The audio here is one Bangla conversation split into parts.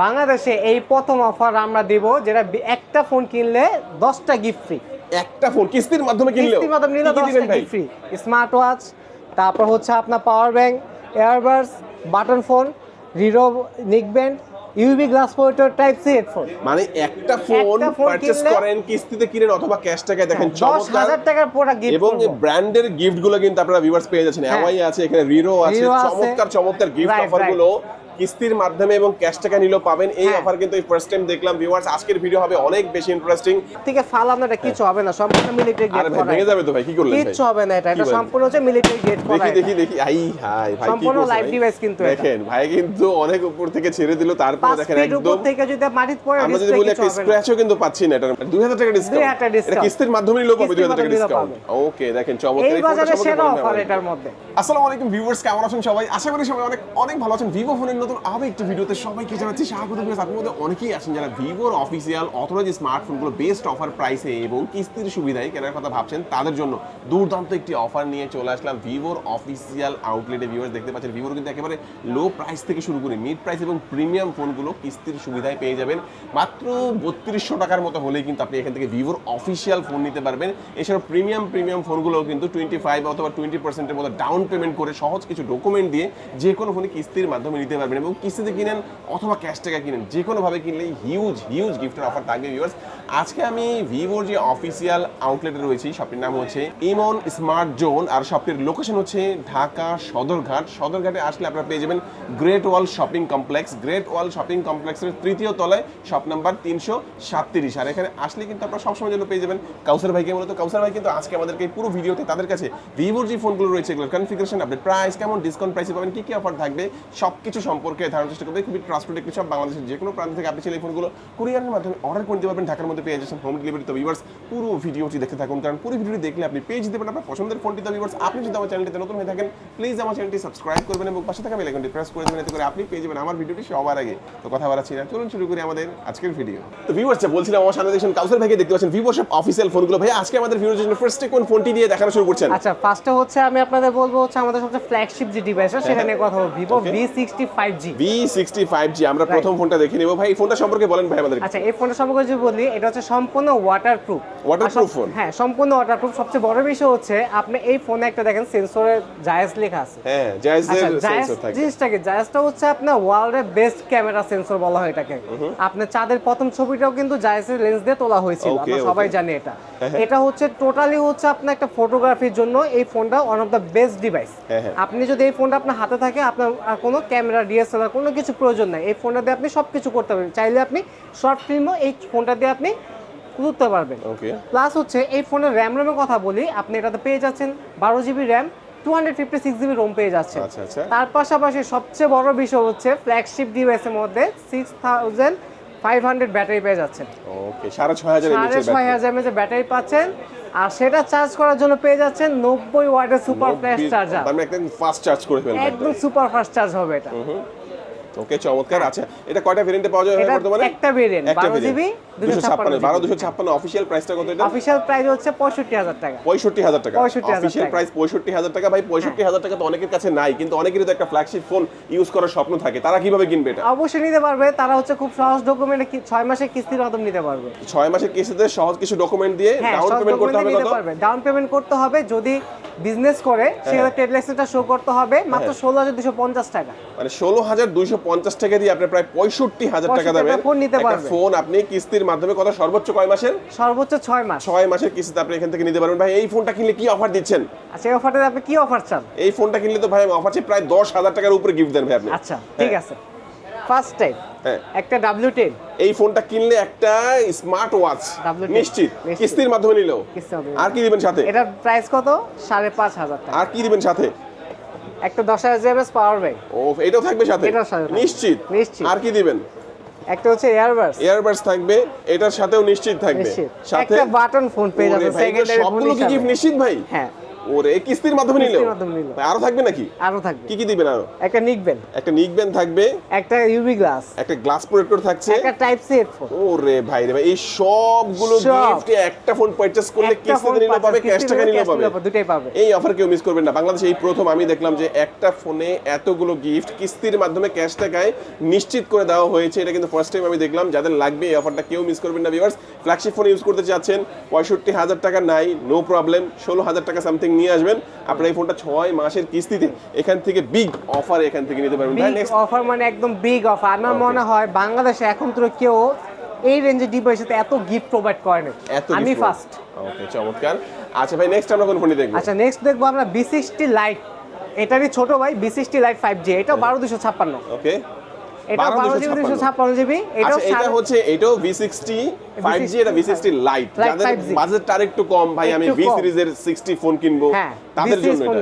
বাংলাদেশে এই প্রথম অফার আমরা দিব, যেটা একটা ফোন কিনলে 10টা গিফট ফ্রি। একটা ফোন কিস্তির মাধ্যমে কিনলেও কিস্তির মাধ্যমে নিলে 10টা গিফট ফ্রি। স্মার্ট ওয়াচ, তারপর হচ্ছে আপনার power bank, airbuds, button phone, রিরো neckband, UV glass protector, type C headphone. মানে একটা ফোন পারচেজ করেন, কিস্তিতে কিনেন অথবা ক্যাশ টাকায়, দেখেন চমৎকার 10,000 টাকার প্রোডাক্ট গিফট এবং ব্র্যান্ডের গিফটগুলো কিন্তু আপনারা ভিউয়ার্স পেয়ে যাচ্ছেন। এমআই আছে, এখানে রিরো আছে, চমৎকার চমৎকার গিফট অফারগুলো কিস্তির মাধ্যমে এবং ক্যাশ টাকা নিলেও পাবেন। এই অফার কিন্তু এই ফার্স্ট টাইম দেখলাম ভিউয়ার্স। আজকের ভিডিও হবে অনেক বেশি ইন্টারেস্টিং। থেকে ফালানোটা কিছু হবে না, সম্পূর্ণ মিলিটারি গেট করা। আরে ভেঙে যাবে তো ভাই, কি করলেন ভাই? কিছু হবে না, এটা সম্পূর্ণ হচ্ছে মিলিটারি গেট করা। দেখি আই হাই ভাই, সম্পূর্ণ লাইভ ডিভাইস কিন্তু এটা দেখেন ভাই, কিন্তু অনেক উপর থেকে ছেড়ে দিল, তারপর দেখেন একদম উপর থেকে যদি মাটিতে পড়ে আমরা যদি বলি একটা স্ক্র্যাচও কিন্তু পাচ্ছি না। এটা 2000 টাকা ডিসকাউন্ট, এটা কিস্তির মাধ্যমে নিলেও পাবে 2000 টাকা ডিসকাউন্ট। ওকে, দেখেন চমৎকার এই বাজারে সেরা অফার এটার মধ্যে। আসসালামু আলাইকুম ভিউয়ার্স, কেমন আছেন সবাই? আশা করি সবাই অনেক অনেক ভালো আছেন। ভিভো ফোনের নতুন আরো একটি ভিডিওতে সবাইকে জানাচ্ছি স্বাগত। আপনাদের মধ্যে অনেকেই আছেন যারা ভিভোর অফিসিয়াল অথরাইজ স্মার্টফোনগুলো বেস্ট অফার প্রাইসে এবং কিস্তির সুবিধায় কেনার কথা ভাবছেন। তাদের জন্য দুর্দান্ত একটি অফার নিয়ে চলে আসলাম ভিভোর অফিসিয়াল আউটলেটে। ভিউয়ার্স দেখতে পাচ্ছেন, ভিভোর কিন্তু একেবারে লো প্রাইস থেকে শুরু করে মিড প্রাইস এবং প্রিমিয়াম ফোনগুলো কিস্তির সুবিধায় পেয়ে যাবেন। মাত্র 3200 টাকার মতো হলেই কিন্তু আপনি এখান থেকে ভিভোর অফিসিয়াল ফোন নিতে পারবেন। এছাড়াও প্রিমিয়াম ফোনগুলো কিন্তু 25 অথবা 20% মতো ডাউন পেমেন্ট করে সহজ কিছু ডকুমেন্ট দিয়ে যে কোনো ফোনে কিস্তির মাধ্যমে নিতে পারবেন এবং কিস্তিতে কিনেন অথবা ক্যাশ টাকা কিনেন, যে কোনোভাবে কিনলেই হিউজ গিফটের অফার থাকবে। ভিউয়ার্স আজকে আমি ভিভোর যে অফিসিয়াল আউটলেটে রয়েছি, শপটির নাম হচ্ছে ইমন স্মার্ট জোন, আর শপটির লোকেশন হচ্ছে ঢাকা সদরঘাটে আসলে আপনারা পেয়ে যাবেন গ্রেট ওয়াল শপিং কমপ্লেক্স। গ্রেট ওয়াল শপিং কমপ্লেক্সের তৃতীয় তলায় শপ নাম্বার 337। আর এখানে আসলে কিন্তু আপনারা সবসময় জন্য পেয়ে যাবেন কাউসার ভাইকে। মূলত কাউসার ভাই কিন্তু আজকে আমাদেরকে এই পুরো ভিডিওতে তাদের কাছে ভিভোর যে ফোনগুলো রয়েছে এগুলোর কনফিগারেশন, আপডেট, প্রাইস, কেমন ডিসকাউন্ট প্রাইসে পাবেন, কি অফার থাকবে, সবকিছু সম্পর্কে ধারণার চেষ্টা করবে। খুবই ট্রান্সপোর্ট একটি সব বাংলাদেশের যে কোনো প্রান্ত থেকে আপনি চাইলে এই ফোনগুলো কুরিয়ারের মাধ্যমে অর্ডার করে দিতে পারবেন। ঢাকার মধ্যে পেয়ে যাচ্ছেন হোম ডেলিভারি। তো ভিউয়ার্স পুরো ভিডিওটি দেখতে থাকুন, কারণ পুরো ভিডিওটি দেখলে আপনি পেয়ে যেতে পারেন আপনার পছন্দের ফোনটি। তো ভিউয়ার্স আপনি যদি আমার চ্যানেলটিতে নতুন হয়ে থাকেন, প্লিজ আমার চ্যানেলটি সাবস্ক্রাইব করবেন এবং পাশে থাকা বেল আইকনটি প্রেস করে দেবেন, এতে করে আপনি পেয়ে যাবেন আমার ভিডিওটি সবার আগে। তো কথা বাড়াচ্ছি না, চলুন শুরু করি আমাদের আজকের ভিডিও। তো ভিউয়ার্স বলছিলাম, আমার সামনে দেখছেন কাউসার ভাইকে দেখতে পাচ্ছেন ভিভো শপ অফিসিয়াল ফোনগুলো। ভাই আজকে আমাদের ভিডিওর জন্য ফার্স্টে কোন ফোনটি দিয়ে দেখানো শুরু করছেন? আচ্ছা, ফার্স্টে হচ্ছে আমি আপনাদের বলবো হচ্ছে আমাদের সবচেয়ে ফ্ল্যাগশিপ যে ডিভাইস আছে সেটা নিয়ে কথা বলবো, ভিভো V65G। V65G আমরা প্রথম ফোনটা দেখে নেব। ভাই এই ফোনটা সম্পর্কে বলেন ভাই আমাদের। আচ্ছা, এই ফোনটা সম্পর্কে যদি বলি, এটা হচ্ছে সম্পূর্ণ ওয়াটারপ্রুফ ফোন। হ্যাঁ, সম্পূর্ণ ওয়াটারপ্রুফ। সবচেয়ে বড় বিষয় হচ্ছে আপনি এই ফোনে একটা দেখেন সেন্সরে জায়াজ লেখা আছে। হ্যাঁ, জায়াজের সেন্সর থাকে। জিনিসটা কি, জায়াজটা হচ্ছে আপনার ওয়ার্ল্ডের বেস্ট ক্যামেরা সেন্সর বলা হয় এটাকে। আপনার চাঁদের প্রথম ছবিটাও কিন্তু জায়াজের লেন্স দিয়ে তোলা হয়েছিল, আমরা সবাই জানি এটা। এটা হচ্ছে টোটালি হচ্ছে আপনার একটা ফটোগ্রাফির জন্য এই ফোনটা one of the best device. আপনি যদি এই ফোনটা আপনার হাতে থাকে, আপনার আর কোনো ক্যামেরা, ডিএসএলআর কোনো কিছু প্রয়োজন নাই। এই ফোনটা দিয়ে আপনি সবকিছু করতে পারবেন। চাইলে আপনি শর্ট ফিল্মও এই ফোনটা দিয়ে আপনি তুলতে পারবেন। প্লাস হচ্ছে এই ফোনের র্যামের কথা বলি, আপনি এটাতে পেয়ে যাচ্ছেন 12GB র্যাম, 256GB রোম পেয়ে যাচ্ছে। তার পাশাপাশি সবচেয়ে বড় বিষয় হচ্ছে ফ্ল্যাগশিপ ডিভাইসের মধ্যে 6500 ব্যাটারি পেয়ে যাচ্ছেন। ওকে, 6500 mAh ব্যাটারি পাচ্ছেন। আর সেটা চার্জ করার জন্য পেয়ে যাচ্ছেন 90 ওয়াটের সুপার ফাস্ট চার্জার। মানে একদম ফাস্ট চার্জ করে ফেলবেন, একদম সুপার ফাস্ট চার্জ হবে এটা। ওকে, চমৎকার। আচ্ছা, এটা কয়টা ভেরিয়েন্টে পাওয়া যায় বর্তমানে? একটা ভেরিয়েন্ট 12GB 256। অফিশিয়াল প্রাইসটা কত এটা? অফিশিয়াল প্রাইস হচ্ছে 65000 টাকা। 65000 টাকা। 65000 অফিশিয়াল প্রাইস 65000 টাকা। ভাই 65000 টাকা তো অনেকের কাছে নাই, কিন্তু অনেকেরই তো একটা ফ্ল্যাগশিপ ফোন ইউজ করার স্বপ্ন থাকে। তারা কিভাবে কিনবে এটা? অবশ্যই নিতে পারবে। তারা হচ্ছে খুব সহজ ডকুমেন্টে 6 মাসের কিস্তির মাধ্যমে নিতে পারবে। 6 মাসের কিস্তিতে সহজ কিছু ডকুমেন্ট দিয়ে ডাউন পেমেন্ট করতে হবে। কত ডাউন পেমেন্ট করতে হবে? যদি বিজনেস করে সেটা ট্রেড লাইসেন্সটা শো করতে হবে, মাত্র 16250 টাকা। মানে 16250 টাকা দিয়ে আপনি প্রায় 65000 টাকা দেবেন একটা ফোন আপনি কিস্তির মাধ্যমে। কত সর্বোচ্চ কয় মাসের? সর্বোচ্চ 6 মাস। 6 মাসের কিস্তিতে আপনি এখান থেকে নিতে পারবেন। ভাই এই ফোনটা কিনলে কি অফার দিচ্ছেন? আচ্ছা, এই অফারটা আপনি কি অফার চান? এই ফোনটা কিনলে তো ভাই আমি অফার চাই প্রায় 10000 টাকার উপরে গিফট দেন ভাই আপনি। আচ্ছা, ঠিক আছে। ফার্স্ট টাইম একটা W10, এই ফোনটা কিনলে একটা স্মার্ট ওয়াচ নিশ্চিত কিস্তির মাধ্যমে নিলেও। আর কি দিবেন সাথে? এটার প্রাইস কত? 5500 টাকা। আর কি দিবেন সাথে? একটা 10000 mAh পাওয়ার ব্যাংক। ও, এটাও থাকবে সাথে? নিশ্চিত। আর কি দিবেন? একটা হচ্ছে এয়ারবাডস থাকবে, এটার সাথেও নিশ্চিত থাকবে। সাথে একটা বাটন ফোন পেয়ে যাবেন। সেকেন্ডারি সবগুলো কি গিফট নিশ্চিত ভাই? হ্যাঁ, ওরে কিস্তির মাধ্যমে নিলো কিস্তির মাধ্যমে নিলো। আরো থাকবে নাকি? আরো থাকবে, কি কি দিবেন আরো? একটা নিকবেন, একটা নিকবেন থাকবে, একটা ইউভি গ্লাস, একটা গ্লাস প্রোটেক্টর থাকছে, একটা টাইপ সি হেডফোন। ওরে ভাই রে ভাই, এই সবগুলো সব। গিফট একটা ফোন পারচেজ করলে একটা কিস্তিতে ফোন নিলেও পাবে, ক্যাশ টাকা নিলেও পাবে, দুটাই পাবে। এই অফার কেউ মিস করবেন না। বাংলাদেশে এই প্রথম আমি দেখলাম যে একটা ফোনে এতগুলো গিফট কিস্তির মাধ্যমে ক্যাশ টাকায় নিশ্চিত করে দেওয়া হয়েছে। এটা কিন্তু ফার্স্ট টাইম আমি দেখলাম। যাদের লাগবে এই অফারটা কেউ মিস করবেন না ভিউয়ার্স। ফ্ল্যাগশিপ ফোন ইউজ করতে চাচ্ছেন, 65,000 টাকা নাই, নো প্রবলেম, 16,000 টাকা সামথিং নিয়ে আসবেন, আপনার এই ফোনটা 6 মাসের কিস্তিতে এখান থেকে বিগ অফার এখান থেকে নিতে পারবেন। ভাই বিগ নেক্সট অফার মানে একদম বিগ অফার। আমার মনে হয় বাংলাদেশে এখন তো কেউ এই রেঞ্জের ডিভাইসে এত গিফট প্রোভাইড করে না, আমি ফার্স্ট। ওকে চমৎকার। আচ্ছা ভাই নেক্সট আমরা কোন ফোনটি দেখব? আচ্ছা নেক্সট দেখবো আমরা B60 লাইট। এটারই ছোট ভাই B60 লাইট 5G, এটাও 12256। ওকে, এটা 12256 জিবি। আচ্ছা এটা হচ্ছে এটাও V60 5G, এটা V60 লাইট। যাদের বাজেটটা আরেকটু কম, ভাই আমি V সিরিজের 60 ফোন কিনবো,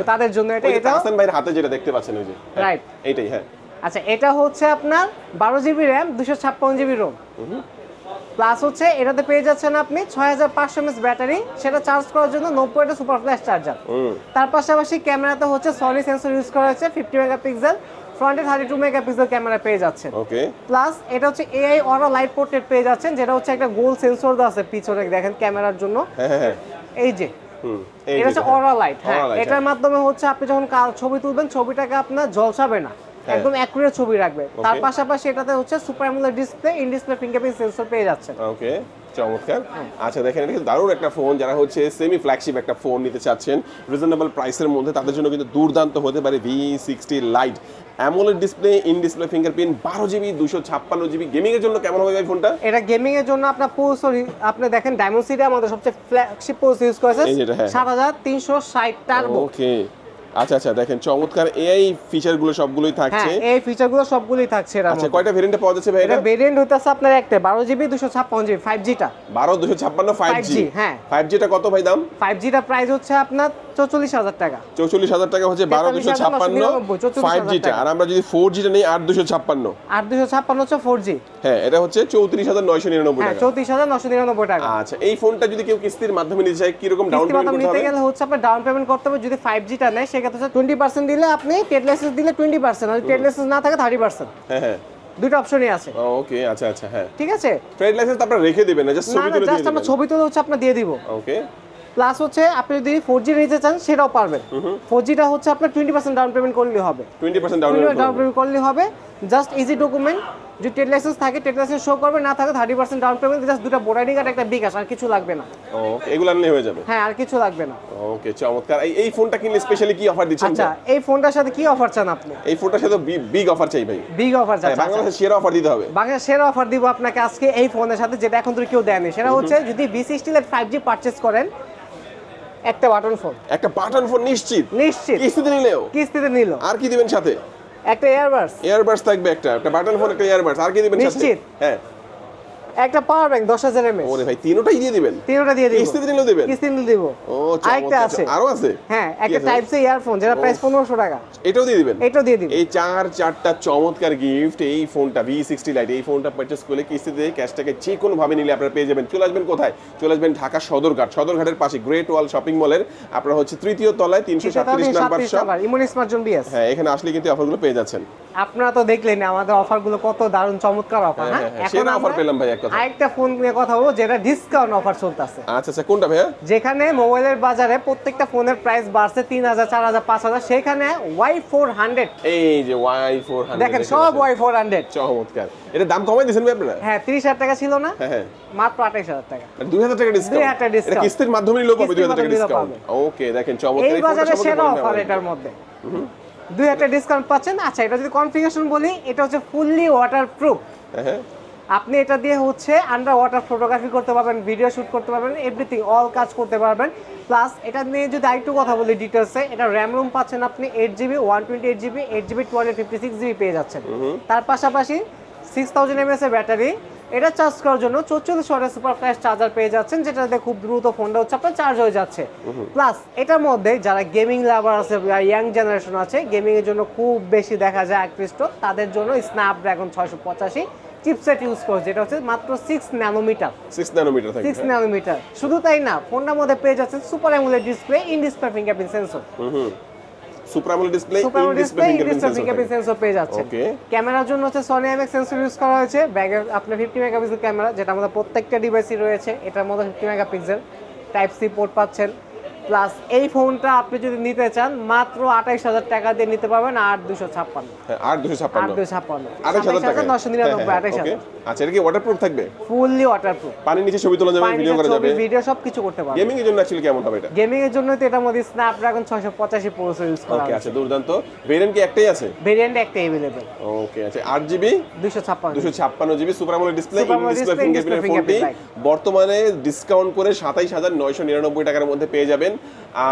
তাদের জন্য এটা হাসান ভাইয়ের হাতে যেটা দেখতে পাচ্ছেন ওই যে রাইট এইটাই। হ্যাঁ আচ্ছা এটা হচ্ছে আপনার 12GB RAM 256GB ROM plus হচ্ছে এটাতে পেয়ে যাচ্ছেন আপনি 6500 mAh ব্যাটারি, সেটা চার্জ করার জন্য 90 ওয়াটের সুপার ফ্ল্যাশ চার্জার। তার পাশাপাশি ক্যামেরাতে হচ্ছে সনি সেন্সর ইউজ করা হয়েছে 50 মেগাপিক্সেল, ফ্রন্টে 32 মেগাপিক্সেল ক্যামেরা পেয়ে যাচ্ছেন। ওকে, প্লাস এটা হচ্ছে AI অরা লাইট পোর্ট্রেট পেয়ে যাচ্ছেন, যেটা হচ্ছে একটা গোল সেন্সর দেওয়া আছে পিছনে দেখেন ক্যামেরার জন্য। হ্যাঁ এই যে এটা হচ্ছে অরা লাইট। হ্যাঁ এটার মাধ্যমে হচ্ছে আপনি যখন ছবি তুলবেন ছবিটাকে আপনার ঝলসাবে না, একদম অ্যাকুরেট ছবি রাখবে। তার পাশাপাশি এটাতে হচ্ছে super AMOLED display, in display fingerprint sensor পেয়ে যাচ্ছেন। ওকে চমৎকার। আচ্ছা দেখেন এটা কিন্তু দারুণ একটা ফোন, যারা হচ্ছে সেমি ফ্ল্যাগশিপ একটা ফোন নিতে চাচ্ছেন রিজনেবল প্রাইসের মধ্যে, তাদের জন্য কিন্তু দুর্দান্ত হতে পারে V60 light. AMOLED display, in display fingerprint, 12GB 256GB। Gaming এর জন্য কেমন হবে এই ফোনটা? এটা গেমিং এর জন্য আপনার প্রসেসর আপনি দেখেন ডায়মন্ডসিটি আমাদের সবচেয়ে ফ্ল্যাগশিপ প্রসেসর ইউজ করেছে 7360 টার্বো। ওকে আচ্ছা আচ্ছা দেখেন চমৎকার এআই ফিচার গুলো সবগুলোই থাকছে। হ্যাঁ এই ফিচার গুলো সবগুলোই থাকছে। আচ্ছা কয়টা ভেরিয়েন্টে পাওয়া যাচ্ছে ভাই? এটা ভেরিয়েন্ট হইতাছে আপনার একটা 12GB 256GB 5G টা 12256 5G। হ্যাঁ 5G টা কত ভাই দাম? 5G টা প্রাইস হচ্ছে আপনার 44000 টাকা। 44000 টাকা হচ্ছে 12256 5G টা। আর আমরা যদি 4G টা নেই 8256। 8256 হচ্ছে 4G। হ্যাঁ এটা হচ্ছে 34999 টাকা। হ্যাঁ 34999 টাকা। আচ্ছা এই ফোনটা যদি কেউ কিস্তির মাধ্যমে নিতে চায় কি রকম ডাউন পেমেন্ট করতে হবে? নিতে গেলে হচ্ছে আপনি ডাউন পেমেন্ট করতে হবে। যদি 5G টা নেয় সেক্ষেত্রে 20% দিলে আপনি ট্রেড লাইসেন্স দিলে 20%, আর ট্রেড লাইসেন্স না থাকে 30%। হ্যাঁ হ্যাঁ দুটো অপশনই আছে। ওকে আচ্ছা আচ্ছা হ্যাঁ ঠিক আছে। ট্রেড লাইসেন্স আপনারা রেখে দিবেন না, জাস্ট ছবি তুলে দিয়ে দিবেন। জাস্ট আমরা ছবি তুলে হচ্ছে আপনি দিয়ে দিব। ওকে প্লাস হচ্ছে আপনি যদি 4G নিতে চান সেটাও পারবেন। 4G টা হচ্ছে আপনার 20% ডাউন পেমেন্ট করলে হবে। 20% ডাউন পেমেন্ট করলে হবে। জাস্ট ইজি ডকুমেন্ট, যদি ট্রেড লাইসেন্স থাকে ট্রেড লাইসেন্স শো করবে, না থাকে 30% ডাউন পেমেন্ট, জাস্ট দুটো ভোটার আইডি কার্ড একটা বিকাশ, আর কিছু লাগবে না। ওকে এগুলো আনলে হয়ে যাবে। হ্যাঁ আর কিছু লাগবে না। ওকে চমৎকার। এই ফোনটা কিনলে স্পেশালি কি অফার দিচ্ছেন? আচ্ছা এই ফোনটার সাথে কি অফার চান আপনি? এই ফোনটার সাথে বিগ অফার চাই ভাই। বিগ অফার চাই। বাংলাদেশে সেরা অফার দিতে হবে। বাংলাদেশে সেরা অফার দিব আপনাকে আজকে এই ফোনের সাথে, যেটা এখন তো কেউ দেয়নি। সেটা হচ্ছে যদি V60 লাইট 5G পারচেজ করেন, একটা বাটন ফোন। একটা বাটন ফোন নিশ্চিত কিস্তিতে নিলেও? কিস্তিতে নিল। আর কি দিবেন সাথে? একটা এয়ারবাডস থাকবে, একটা বাটন ফোন, একটা এয়ারবাডস। আর কি দিবেন সাথে? নিশ্চিত। হ্যাঁ একটা পাওয়ার ব্যাংক 10000 mAh। ওরে ভাই তিনটাই দিয়ে দিবেন? তিনটা দিয়ে দিব। কিস্তিতে নিলেও দিবেন? কিস্তিতে নিলে দিব। ও আরেকটা আছে। আরো আছে? হ্যাঁ একটা টাইপ সি ইয়ারফোন, যেটা প্রাইস 1500 টাকা। এটাও দিয়ে দিবেন? এটাও দিয়ে দিব। এই চারটা চমৎকার গিফট এই ফোনটা V60 লাইট, এই ফোনটা পারচেজ করলে কিস্তিতে ক্যাশটাকে যে কোনো ভাবে নিলে আপনারা পেয়ে যাবেন। চলে আসবেন কোথায়? চলে আসবেন ঢাকা সদরঘাটের পাশে গ্রেট ওয়াল শপিং মলের আপনারা হচ্ছে তৃতীয় তলায় 337 নাম্বার শপ ইমন স্মার্ট জোন বিএস। হ্যাঁ এখানে আসলে কিন্তু অফারগুলো পেয়ে যাচ্ছেন। আপনারা তো দেখলেন আমাদের অফারগুলো কত দারুণ চমৎকার অফার। হ্যাঁ এখন অফার পেলাম ভাই। আরেকটা ফোন নিয়ে কথা বলবো, যেটা ডিসকাউন্ট অফার চলতেছে। আচ্ছা আচ্ছা কোনটা ভাইয়া? যেখানে মোবাইলের বাজারে প্রত্যেকটা ফোনের প্রাইস বাড়ছে 3000 4000 5000, সেখানে Y400। এই যে Y400 দেখেন সব Y400 চমৎকার। এটা দাম কমাই দিয়েছেন ভাই আপনারা? হ্যাঁ 30000 টাকা ছিল না? হ্যাঁ মাত্র 28000 টাকা। 2000 টাকা ডিসকাউন্ট। 2000 টাকা ডিসকাউন্ট। এটা কিস্তির মাধ্যমে নিলেও পাবে 2000 টাকা ডিসকাউন্ট। ওকে দেখেন চমৎকার। এই বাজারে সেরা অফার এটার মধ্যে 2000 টাকা ডিসকাউন্ট পাচ্ছেন। আচ্ছা এটা যদি কনফিগারেশন বলি, এটা হচ্ছে ফুললি ওয়াটারপ্রুফ। হ্যাঁ আপনি এটা দিয়ে হচ্ছে আন্ডার ওয়াটার ফটোগ্রাফি করতে পারবেন, ভিডিও শুট করতে পারবেন, এভরিথিং অল কাজ করতে পারবেন। প্লাস এটা নিয়ে যদি আরেকটু কথা বলি ডিটেলসে, এটা র্যাম রুম পাচ্ছেন আপনি 8GB 128GB 8GB 256GB পেয়ে যাচ্ছেন। তার পাশাপাশি 6000 mAh এর ব্যাটারি, এটা চার্জ করার জন্য 44 ওয়াটের সুপার ফ্ল্যাশ চার্জার পেয়ে যাচ্ছেন, যেটাতে খুব দ্রুত ফোনটা হচ্ছে আপনার চার্জ হয়ে যাচ্ছে। প্লাস এটার মধ্যে যারা গেমিং লাভার আছে বা ইয়াং জেনারেশন আছে, গেমিং এর জন্য খুব বেশি দেখা যায় আকৃষ্ট, তাদের জন্য স্ন্যাপড্রাগন 685 চিপসেট ইউজ করছে, যেটা হচ্ছে মাত্র 6 ন্যানোমিটার। 6 ন্যানোমিটার থাকে 6 ন্যানোমিটার। শুধু তাই না, ফোনটার মধ্যে পেয়ে যাচ্ছে super AMOLED display, in display fingerprint sensor. Super AMOLED display, super in display fingerprint fingerprint sensor পেয়ে যাচ্ছে। ওকে। ক্যামেরার জন্য হচ্ছে সনি IMX সেন্সর ইউজ করা হয়েছে। ব্যাগে আপনার 50 মেগাপিক্সেল ক্যামেরা, যেটা আমাদের প্রত্যেকটা ডিভাইসই রয়েছে। এটার মধ্যে 50 মেগাপিক্সেল টাইপ সি পোর্ট পাচ্ছেন। প্লাস এই ফোনটা আপনি যদি নিতে চান মাত্র 28000 টাকা দিয়ে নিতে পারবেন। 8256, হ্যাঁ 8256, 28999, 28000। আচ্ছা, এটা কি ওয়াটারপ্রুফ থাকবে? Fully waterproof. পানির নিচে ছবি তোলা যাবে, ভিডিও করা যাবে, ভিডিও সবকিছু করতে পারবেন। গেমিং এর জন্য অ্যাকচুয়ালি কেমন হবে এটা? গেমিং এর জন্য তো এটার মধ্যে স্ন্যাপড্রাগন 685 প্রসেসর ইউজ করা ওকে, হয়েছে। আচ্ছা দুর্দান্ত। ভেরিয়েন্ট কি একটাই আছে? ভেরিয়েন্ট একটাই अवेलेबल। ওকে, আচ্ছা 8GB 256 256GB super AMOLED display, in Super display AMOLED fingerprint ফোনটি fingerprint, বর্তমানে ডিসকাউন্ট করে 27999 টাকার মধ্যে পেয়ে যাবেন।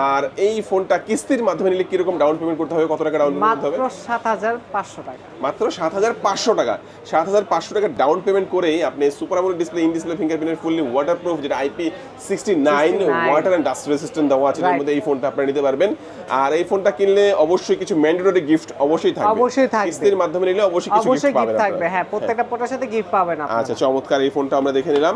আর এই ফোনটা কিস্তির মাধ্যমে নিলে কিরকম ডাউন পেমেন্ট করতে হবে, কত টাকা ডাউন পেমেন্ট করতে হবে? মাত্র 7500 টাকা। মাত্র 7500 টাকা। 7500 টাকা ডাউন পেমেন্ট করেই আপনি super AMOLED display, in display fingerprint fully waterproof, যেটা IP69 water and dust resistant দেওয়া আছে, এর মধ্যে এই ফোনটা আপনারা নিতে পারবেন। আর এই ফোনটা কিনলে অবশ্যই কিছু ম্যান্ডেটরি গিফট অবশ্যই থাকবে। অবশ্যই থাকবে। কিস্তির মাধ্যমে নিলে অবশ্যই কিছু গিফট পাবেন থাকবে। আপনারা। হ্যাঁ, প্রত্যেকটা ফোনের সাথে গিফট পাবেন আপনারা। আচ্ছা, চমৎকার। এই ফোনটা আমরা দেখে নিলাম।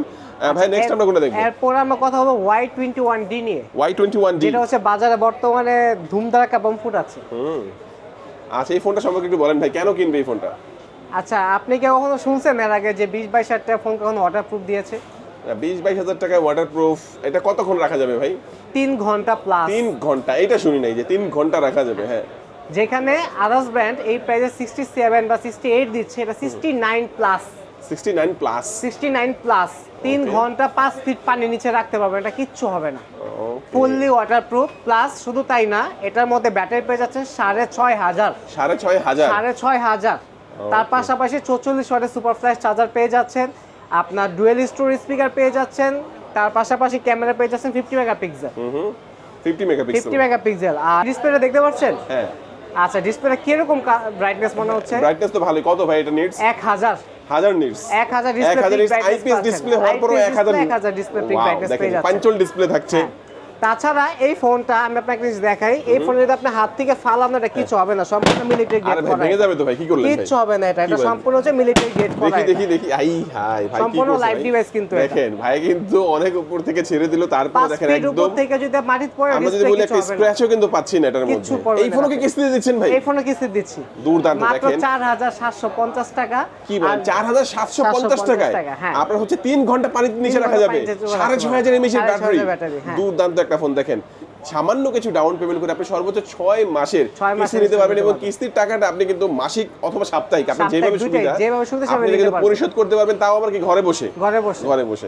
ভাই নেক্সট আমরা কোনটা দেখব? এরপর আমরা কথা বলবো Y21D নিয়ে, Y21D, যেটা হচ্ছে বাজারে বর্তমানে ধুমধারাক্কা বম ফুটাচ্ছে। আচ্ছা, এই ফোনটা সম্পর্কে একটু বলেন ভাই, কেন কিনবে এই ফোনটা? আচ্ছা, আপনি কি কখনো শুনছেন এর আগে যে 20-22 টাকা ফোন কখনো ওয়াটারপ্রুফ দিয়েছে? 20-22 হাজার টাকায় ওয়াটারপ্রুফ, এটা কতক্ষণ রাখা যাবে ভাই? 3 ঘন্টা প্লাস। 3 ঘন্টা? এটা শুনি নাই যে 3 ঘন্টা রাখা যাবে। হ্যাঁ, যেখানে আদার্স ব্র্যান্ড এই প্রাইসে 67 বা 68 দিচ্ছে, এটা 69 প্লাস। 69 প্লাস। 69 প্লাস 3 ঘন্টা 5 ফিট পানির নিচে রাখতে পারবেন, এটা কিচ্ছু হবে না। Fully waterproof. প্লাস শুধু তাই না, এটার মধ্যে ব্যাটারি পেয়ে যাচ্ছে 6500। 6500। তার পাশাপাশি 44 ওয়াটের সুপার ফ্ল্যাশ চার্জার পেয়ে যাচ্ছেন, আপনার ডুয়েল স্টোরেজ স্পিকার পেয়ে যাচ্ছেন, তার পাশাপাশি ক্যামেরা পেয়ে যাচ্ছেন 50 মেগাপিক্সেল। 50 মেগাপিক্সেল। আর ডিসপ্লেটা দেখতে পাচ্ছেন? হ্যাঁ। আচ্ছা, ডিসপ্লেটা কিরকম ব্রাইটনেস মনে হচ্ছে? ব্রাইটনেস তো ভালোই। কত ভাই এটা nits? 1000 nits. 1000 display IPS display হওয়ার পরও 1000 ডিসপ্লে পিক ব্রাইটনেস পেয়ে যাচ্ছে। পাঞ্চল ডিসপ্লে থাকছে। তাছাড়া এই ফোনটা আমি আপনাকে কিছু দেখাই, এই ফোনে যদি আপনি হাত থেকে ফালানো, এটা কিছু হবে না, সম্পূর্ণ মিলিটারি গ্রেড করা। আরে ভাই ভেঙে যাবে তো ভাই, কি করলেন ভাই? কিছু হবে না, এটা সম্পূর্ণ হচ্ছে মিলিটারি গ্রেড করা। দেখি আই হাই ভাই, কি সম্পূর্ণ লাইভ ডিভাইস কিন্তু এটা। দেখেন ভাই, কিন্তু অনেক উপর থেকে ছেড়ে দিল, তারপর দেখেন একদম উপর থেকে যদি মাটিতে পড়ে আমরা যদি বলি একটা স্ক্র্যাচও কিন্তু পাচ্ছি না এটার মধ্যে। এই ফোনকে কিস্তিতে দিচ্ছেন ভাই? এই ফোনে কিস্তি দিচ্ছি দুর্দান্ত। মাত্র দেখেন 4750 টাকা। কি বলেন? 4750 টাকায় আপনার হচ্ছে 3 ঘন্টা পানির নিচে রাখা যাবে, 6500 এমএএইচ এর ব্যাটারি। দুর্দান্ত একটা ফোন। দেখেন, সামান্য কিছু ডাউন পেমেন্ট করে আপনি সর্বোচ্চ 6 মাসের কিস্তি নিতে পারবেন, এবং কিস্তির টাকাটা আপনি কিন্তু মাসিক অথবা সাপ্তাহিক, আপনি যেভাবে সুবিধা আপনি কিন্তু পরিশোধ করতে পারবেন, তাও আবার কি ঘরে বসে।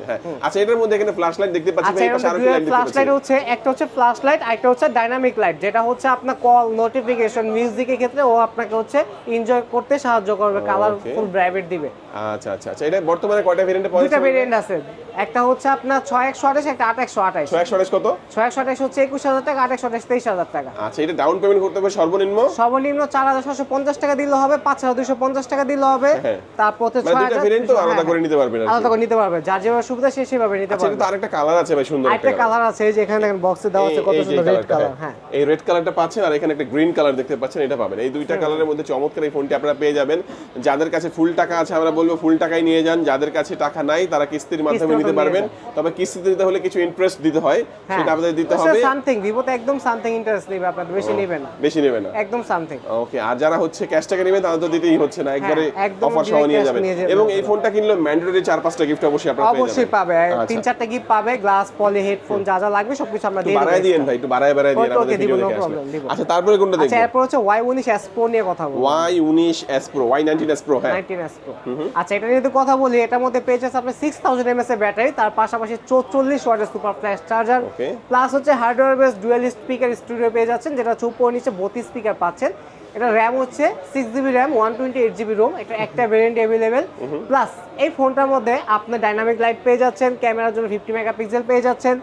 হ্যাঁ। আচ্ছা, এটার মধ্যে এখানে ফ্ল্যাশ লাইট দেখতে পাচ্ছি, এই পাশে আরো কি লাইট দেখতে পাচ্ছি? ফ্ল্যাশ লাইট হচ্ছে, একটা হচ্ছে ফ্ল্যাশ লাইট, আরেকটা হচ্ছে ডাইনামিক লাইট, যেটা হচ্ছে আপনার কল, নোটিফিকেশন, মিউজিকের ক্ষেত্রে ও আপনাকে হচ্ছে এনজয় করতে সাহায্য করবে, কালারফুল ব্রাইট দিবে। আচ্ছা, এটা বর্তমানে কয়টা ভেরিয়েন্টে পাওয়া যাচ্ছে? দুটো ভেরিয়েন্ট আছে, একটা হচ্ছে আপনার 6128, একটা 8128। 6128 কত? 6128 হচ্ছে 21000 টাকা, 8128 23000 টাকা। আচ্ছা, এটা ডাউন পেমেন্ট করতে হবে সর্বনিম্ন 4750 টাকা দিলে হবে, 5250 টাকা দিলে হবে। তারপর হচ্ছে 6000 ভেরিয়েন্ট তো আলাদা করে নিতে পারবেন, আলাদা করে নিতে পারবেন, যার যেভাবে সুবিধা সে সেভাবে নিতে পারবে। আচ্ছা, তো আরেকটা কালার আছে ভাই, সুন্দর একটা কালার আছে, এই যে এখানে দেখেন বক্সে দেওয়া আছে, কত সুন্দর রেড কালার। হ্যাঁ, এই রেড কালারটা পাচ্ছেন, আর এখানে একটা গ্রিন কালার দেখতে পাচ্ছেন, এটা পাবেন। এই দুইটা কালারের মধ্যে চমৎকার এই ফোনটি আপনারা পেয়ে যাবেন। যাদের কাছে ফুল টাকা আছে আমরা বলবো ফুল টাকাই নিয়ে যান, যাদের কাছে টাকা নাই তারা কিস্তির মাধ্যমে নিতে পারবেন। তবে কিস্তিতে দিতে হলে কিছু ইন্টারেস্ট দিতে হয়, সেটা আপনাদের দিতে হবে। সামথিং ভিভোতে একদম সামথিং ইন্টারেস্ট নেবে, আপনাদের বেশি নেবে না, একদম সামথিং। ওকে। আর যারা হচ্ছে ক্যাশ টাকা নেবেন তাদের তো দিতেই হচ্ছে না, একবারে অফার সহ নিয়ে যাবেন। এবং এই ফোনটা কিনলে ম্যান্ডেটরি 4-5টা গিফট অবশ্যই আপনারা পেয়ে যাবেন। অবশ্যই পাবে, 3-4টা গিফট পাবে, গ্লাস, পলি, হেডফোন, যা যা লাগবে সবকিছু আমরা দিয়ে দেব। বাড়ায় দিয়েন ভাই, একটু বাড়ায় দিয়েন, আমাদের ভিডিও দেখে আসবে। আচ্ছা, তারপরে কোনটা দেখব? আচ্ছা, এরপর হচ্ছে Y19s Pro নিয়ে কথা বলবো। Y19s Pro, Y19s Pro। হ্যাঁ, 19s Pro। আচ্ছা, এটা নিয়ে কথা বলি, এটার মধ্যে পেয়ে যাচ্ছে আপনি 6000 mAh এর ব্যাটারি, তার পাশাপাশি 44 ওয়াটের সুপার ফ্ল্যাশ চার্জার, প্লাস হচ্ছে hardware base dual speaker studio পেয়ে যাচ্ছেন, যেটা উপর নিচে 32 স্পিকার পাচ্ছেন। এটা র্যাম হচ্ছে 6GB র্যাম, 128GB রোম, এটা একটা ভেরিয়েন্ট अवेलेबल। প্লাস এই ফোনটার মধ্যে আপনি ডাইনামিক লাইট পেয়ে যাচ্ছেন, ক্যামেরার জন্য 50 মেগাপিক্সেল পেয়ে যাচ্ছেন।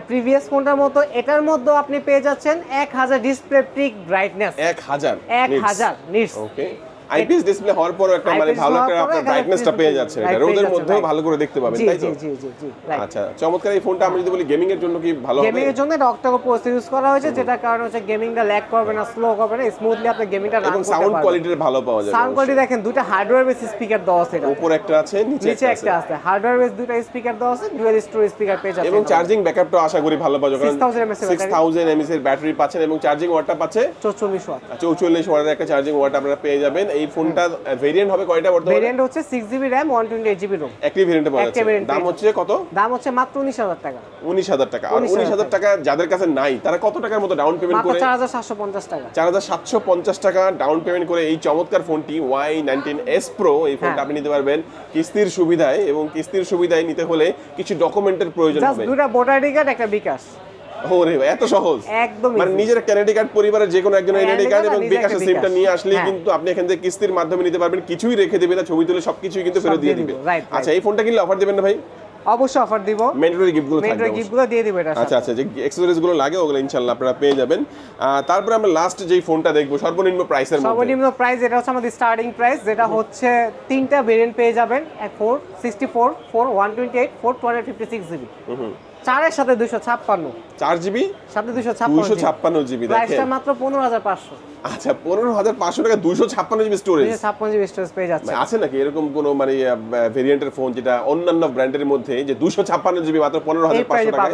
প্রিভিয়াস ফোনটার মতো এটার মধ্যে আপনি পেয়ে যাচ্ছেন 1000 ডিসপ্লে পিক ব্রাইটনেস। 1000 নিটস। ওকে। আইপিএস ডিসপ্লে হওয়ার পরও একটা মানে ভালো একটা আপনার ব্রাইটনেসটা পেয়ে যাচ্ছে, এটা রোদের মধ্যেও ভালো করে দেখতে পাবেন, তাই তো? জি জি জি। আচ্ছা, চমৎকার। এই ফোনটা আমি যদি বলি গেমিং এর জন্য কি ভালো হবে? গেমিং এর জন্য এটা অক্টাকো প্রসেসর ইউজ করা হয়েছে, যেটার কারণে হচ্ছে গেমিংটা ল্যাগ করবে না, স্লো করবে না, স্মুথলি আপনি গেমিংটা রান করতে এবং পারবেন। সাউন্ড কোয়ালিটির ভালো পাওয়া যাবে। সাউন্ড কোয়ালিটি দেখেন, দুটো হার্ডওয়্যার বেস স্পিকার দেওয়া আছে, এটা উপরে একটা আছে, নিচে একটা আছে। হার্ডওয়্যার বেস দুটো স্পিকার দেওয়া আছে, ডুয়াল স্টোরেজ স্পিকার পেয়ে যাবেন। এবং চার্জিং ব্যাকআপটা আশা করি ভালো পাওয়া যাবে, 6000 mAh এর ব্যাটারি পাচ্ছেন এবং চার্জিং ওয়াটটা পাচ্ছে 44 ওয়াট। 44 ওয়াটের একটা চার্জিং ওয়াট আপনারা পেয়ে যাবেন। এই ফোনটা ভেরিয়েন্ট হবে কয়টা বর্তমানে? ভেরিয়েন্ট হচ্ছে 6GB RAM 128GB ROM। একটি ভেরিয়েন্টে পাওয়া যাচ্ছে। দাম হচ্ছে কত? দাম হচ্ছে মাত্র 19000 টাকা। 19000 টাকা। আর 19000 টাকা যাদের কাছে নাই তারা কত টাকার মতো ডাউন পেমেন্ট মাত্র করে? 4750 টাকা। 4750 টাকা ডাউন পেমেন্ট করে এই চমৎকার ফোনটি Y19s Pro, এই ফোনটা আপনি নিতে পারবেন কিস্তির সুবিধায়। এবং কিস্তির সুবিধায় নিতে হলে কিছু ডকুমেন্টের প্রয়োজন জাস্ট হবে। দুটো ভোটার আইডি কার্ড, একটা বিকাশ। ওরে ভাই, এত সহজ! একদম মানে নিজের একটা এনআইডি কার্ড, পরিবারের যে কোনো একজন এনআইডি কার্ড এবং নিজের বিকাশের একটা সিমটা বিকাশ। নিয়ে আসলেই হ্যাঁ। কিন্তু আপনি এখান থেকে কিস্তির মাধ্যমে নিতে পারবেন, কিছুই রেখে দিবে না, ছবি তুলে সবকিছুই কিন্তু ফেরত দিয়ে দিবে। রাইট। আচ্ছা, এই ফোনটা কিনলে অফার দিবেন না ভাই? অবশ্যই অফার দিব, ম্যান্ডেটরি গিফটগুলো থাকবে। মেন্টর গিফটগুলো দিয়ে দিব এটা। আচ্ছা আচ্ছা, যে অ্যাকসেসরিজ গুলো লাগে ওগুলো ইনশাআল্লাহ আপনারা পেয়ে যাবেন। তারপরে আমরা লাস্ট যেই ফোনটা দেখবো সর্বনিম্ন প্রাইসের মধ্যে। সর্বনিম্ন প্রাইস এটা হচ্ছে আমাদের স্টার্টিং প্রাইস, যেটা হচ্ছে তিনটা ভেরিয়েন্ট পেয়ে যাবেন, 464, 128, 256GB। চারের সাথে 256, 4GB সাথে 256 GB প্রাইসটা দেখেন। মাত্র 15500। আচ্ছা, 15500 টাকা 256GB স্টোরেজ। 256GB স্টোরেজ পেয়ে যাচ্ছে। আছে নাকি এরকম কোন মানে ভেরিয়েন্টের ফোন যেটা অন্যান্য ব্র্যান্ডের মধ্যে যে 256GB মাত্র 15500 টাকায়?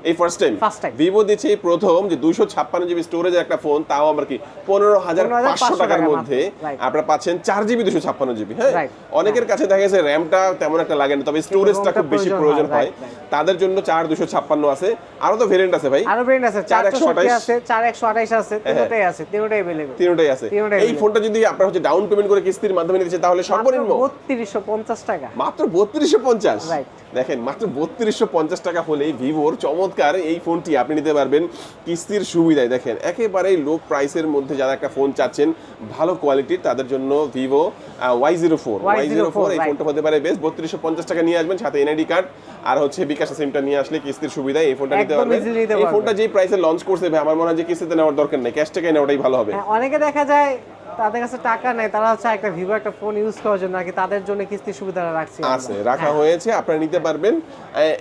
এই ফার্স্ট টাইম ভিভো দিচ্ছে এই প্রথম যে 256GB স্টোরেজের একটা ফোন, তাও আবার কি 15500 টাকার মধ্যে আপনারা পাচ্ছেন 4GB 256GB। হ্যাঁ, অনেকের কাছে দেখা গেছে র্যামটা তেমন একটা লাগে না, তবে স্টোরেজটা খুব বেশি প্রয়োজন হয়, তাদের জন্য 4256 আছে। আরো তো ভেরিয়েন্ট আছে ভাই? আরো ভেরিয়েন্ট আছে, 428 আছে, 4128 আছে, তিনটাই আছে, তিনটাই अवेलेबल। তিনটাই আছে। এই ফোনটা যদি আপনারা হচ্ছে ডাউন পেমেন্ট করে কিস্তির মাধ্যমে নিতে চান তাহলে সর্বনিম্ন 3250 টাকা। মাত্র 3250। রাইট। দেখেন, মাত্র 3250 টাকা হলেই ভিভোর চমৎকার এই ফোনটি আপনি নিতে পারবেন কিস্তির সুবিধায়। দেখেন, একেবারেই লো প্রাইসের মধ্যে যারা একটা ফোন চাচ্ছেন ভালো কোয়ালিটির, তাদের জন্য ভিভো Y04 এই ফোনটা হতে পারে বেস্ট। 3250 টাকা নিয়ে আসবেন, সাথে এনআইডি কার্ড আর হচ্ছে বিকাশ সিমটা নিয়ে আসলে কিস্তির সুবিধায় এই ফোনটা নিতে পারবেন। এই ফোনটা যেই প্রাইসে লঞ্চ করছে ভাই, আমার মনে হয় যে কিস্তিতে নেওয়ার দরকার নেই, ক্যাশ টাকায় নেওয়াটাই ভালো হবে। অনেকে দেখা যায় তাদের কাছে টাকা নাই, তারা হচ্ছে একটা ভিভো একটা ফোন ইউজ করার জন্য নাকি, তাদের জন্য কিস্তির সুবিধা রাখা হয়েছে, আপনারা নিতে পারবেন।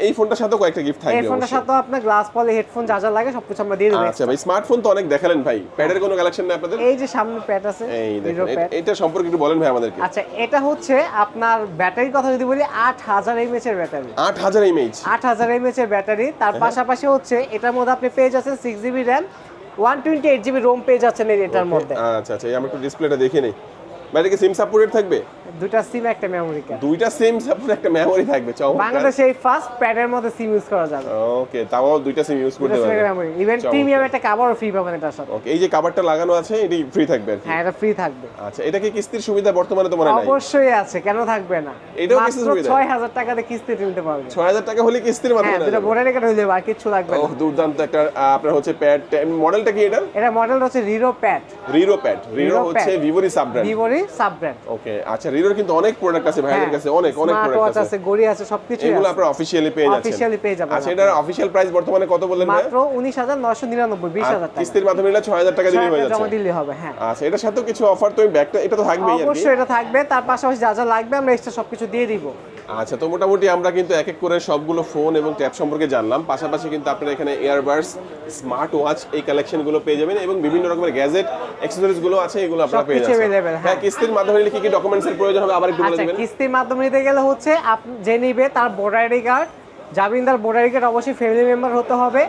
এই ফোনটার সাথে কয়েকটা গিফট থাকবে। এই ফোনটার সাথে আপনার গ্লাস পলি, হেডফোন যা যা লাগে সবকিছু আমরা দিয়ে দেব। আচ্ছা ভাই, স্মার্টফোন তো অনেক দেখালেন ভাই, প্যাডের কোনো কালেকশন নেই আপনাদের? এই যে সামনে প্যাড আছে, এই দেখেন, এটা সম্পর্কে একটু বলেন ভাই আমাদেরকে। আচ্ছা, এটা হচ্ছে আপনার ব্যাটারির কথা যদি বলি, 8000 mAh এর ব্যাটারি। 8000 mAh 8000 mAh এর ব্যাটারি। তার পাশাপাশি হচ্ছে এটার মধ্যে আপনি পেয়ে যাচ্ছেন 6GB RAM 128GB ROM পেয়ে যাচ্ছেন এটার মধ্যে। আচ্ছা আচ্ছা, আমরা একটু ডিসপ্লেটা দেখে নেই। মানে কি সিম সাপোর্টেড থাকবে? দুইটা সিম, একটা মেমরি কার্ড। দুইটা সিম সাপোর্ট, একটা মেমরি থাকবে। বাংলাদেশে এই ফার্স্ট প্যাডের মধ্যে সিম ইউজ করা যাবে। ওকে, তাও দুইটা সিম ইউজ করতে পারবেন। ইভেন প্রিমিয়াম একটা কভারও ফ্রি পাবেন এটার সাথে। ওকে, এই যে কভারটা লাগানো আছে এটি ফ্রি থাকবে আর কি? হ্যাঁ, এটা ফ্রি থাকবে। আচ্ছা, এটা কি কিস্তির সুবিধা বর্তমানে তো মনে নাই? অবশ্যই আছে, কেন থাকবে না? এটাও কিস্তির সুবিধা? 6000 টাকাতে কিস্তিতে নিতে পারবেন। 6000 টাকা হলে কিস্তির মাধ্যমে? হ্যাঁ, দুটো ভোটার কার্ড হইলে আর কিছু লাগবে না। ওহ, দুর্দান্ত একটা আপনার হচ্ছে প্যাড। মডেলটা কি এটা? এটা মডেল হচ্ছে রিরো প্যাড। রিরো হচ্ছে ভিভোরই সাব ব্র্যান্ড। ভিভোরই সাব ব্র্যান্ড। ওকে, আচ্ছা, রিরোর কিন্তু অনেক প্রোডাক্ট আছে ভাইদের কাছে, অনেক প্রোডাক্ট আছে, ঘড়ি আছে, সবকিছু আছে। এগুলো আপনারা অফিশিয়ালি পেয়ে যাচ্ছেন। আচ্ছা, এটার অফিশিয়াল প্রাইস বর্তমানে কত বললেন ভাই? মাত্র 19999, 20000 টাকা। কিস্তির মাধ্যমে নিলে 6000 টাকা দিলেই হয়ে যাচ্ছে। জমা দিলে হবে। হ্যাঁ। আচ্ছা, এটার সাথে কিছু অফার তো ব্যাকটা এটা তো থাকবেই আর কি? অবশ্যই এটা থাকবে, তার পাশাপাশি যা যা লাগবে আমরা এক্সট্রা সবকিছু দিয়ে দিব। আচ্ছা, তো মোটামুটি আমরা কিন্তু এক এক করে সবগুলো ফোন এবং ট্যাব সম্পর্কে জানলাম। পাশাপাশি কিন্তু আপনারা এখানে ইয়ারবাডস, স্মার্ট ওয়াচ এই কালেকশনগুলো পেয়ে যাবেন এবং বিভিন্ন রকমের গ্যাজেট অ্যাকসেসরিজ গুলো আছে, এগুলো আপনারা পেয়ে যাবেন। হ্যাঁ, কিস্তির মাধ্যমে নিলে কি কি ডকুমেন্টস এর প্রয়োজন হবে আবার একটু বলে দিবেন? কিস্তির মাধ্যমে নিতে গেলে হচ্ছে আপনি যে নিবে তার ভোটার আইডি কার্ড, জামিনদার ভোটার আইডি কার্ড অবশ্যই ফ্যামিলি মেম্বার হতে হবে,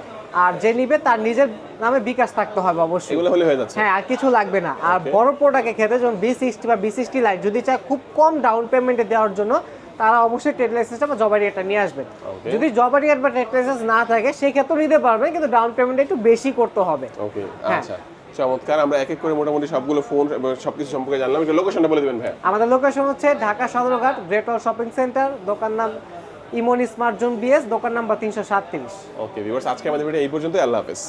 আর যে নিবে তার নিজের নামে বিকাশ থাকতে হবে অবশ্যই। এগুলো হলে হয়ে যাচ্ছে। হ্যাঁ, আর কিছু লাগবে না। আর বড় প্রোডাক্টের ক্ষেত্রে যেমন B60 বা B60 লাইট যদি চায় খুব কম ডাউন পেমেন্টে দেওয়ার জন্য, তারা অবশ্যই ট্রেড লাইসেন্স বা জব আইডি নিয়ে আসবেন। যদি জব আইডি বা ট্রেড লাইসেন্স না থাকে সেই ক্ষেত্রে নিতে পারবেন, কিন্তু ডাউন পেমেন্ট একটু বেশি করতে হবে। ওকে, আচ্ছা, চমৎকার। আমরা এক এক করে মোটামুটি সবগুলো ফোন এবং সবকিছু সম্পর্কে জানলাম। এটা লোকেশনটা বলে দিবেন ভাই। আমাদের লোকেশন হচ্ছে ঢাকা সদরঘাট, গ্রেট ওয়াল শপিং সেন্টার, দোকান নাম ইমন স্মার্ট জোন BS, দোকান নাম্বার 337। ওকে ভিউয়ার্স, আজকে আমাদের ভিডিও এই পর্যন্তই। আল্লাহ হাফেজ।